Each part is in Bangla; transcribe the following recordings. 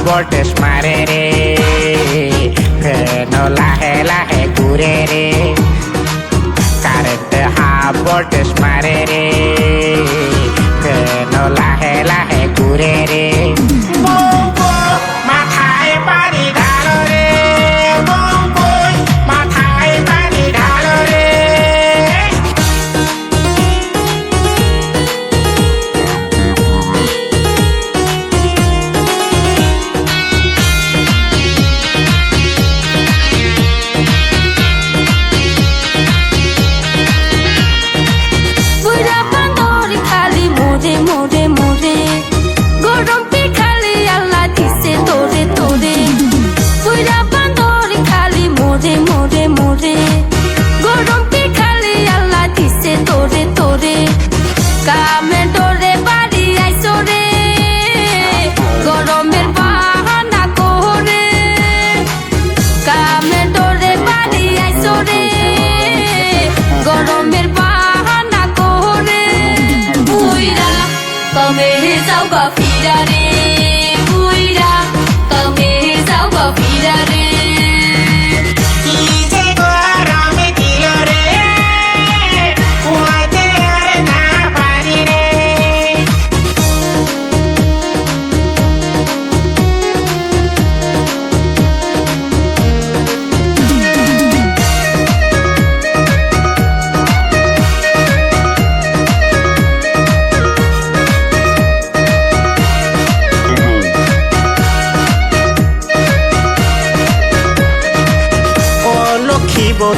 voltage mare re feno lahe lahe ঘুরে রে current high voltage mare re feno lahe lahe ঘুরে রে মাথায় পানি ঢালো রে মাথায় পানি ঢালো রে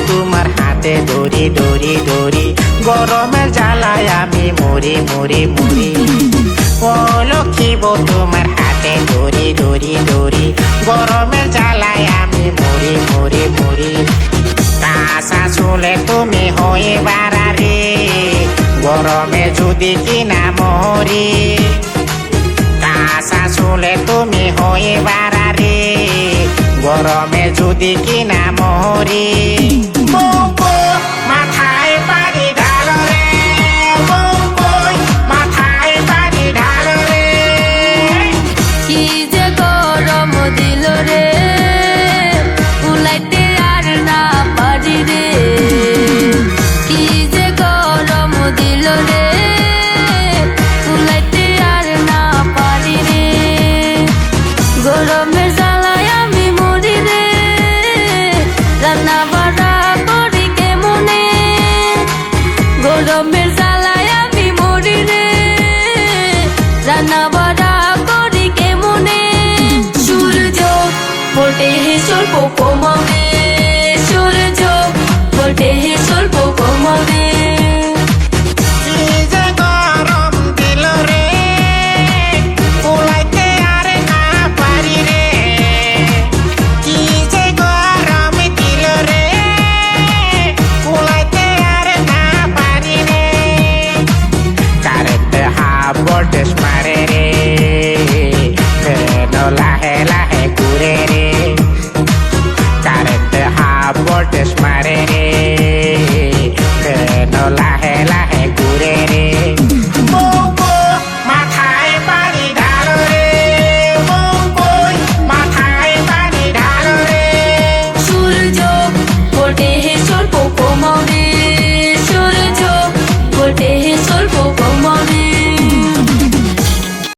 তোমার হাতে দড়ি দড়ি দড়ি গরমের জ্বালায় আমি মরি মরি মরি ও লক্ষ্মীব তোমার হাতে দড়ি দড়ি দড়ি গরমের জ্বালায় আমি মরি মরি মরি কাঁচা চুলে তুমি হয়ে বাড়ারে গরমে যদি কিনা মরি কাঁচা চুলে তুমি হয়ে বাড়ারে গরমে যদি কিনা মরি মাথায় পানি ঢালো রে মাথায় পানি ঢালো রে কি যে গরম দিল রে উলাইতে আর না পারি রে কি যে গরম দিল রে উলাইতে আর না পারি রে গরমের জ্বালায় আমি মরি রে রান্না বাড়া করি কেমনে গরমের জ্বালায় আমি মরি রে রান্না বাড়া করি কেমনে সূর্য ওঠে স্বল্প কমাবে সূর্য ওঠে স্বল্প কমাবে voltage mare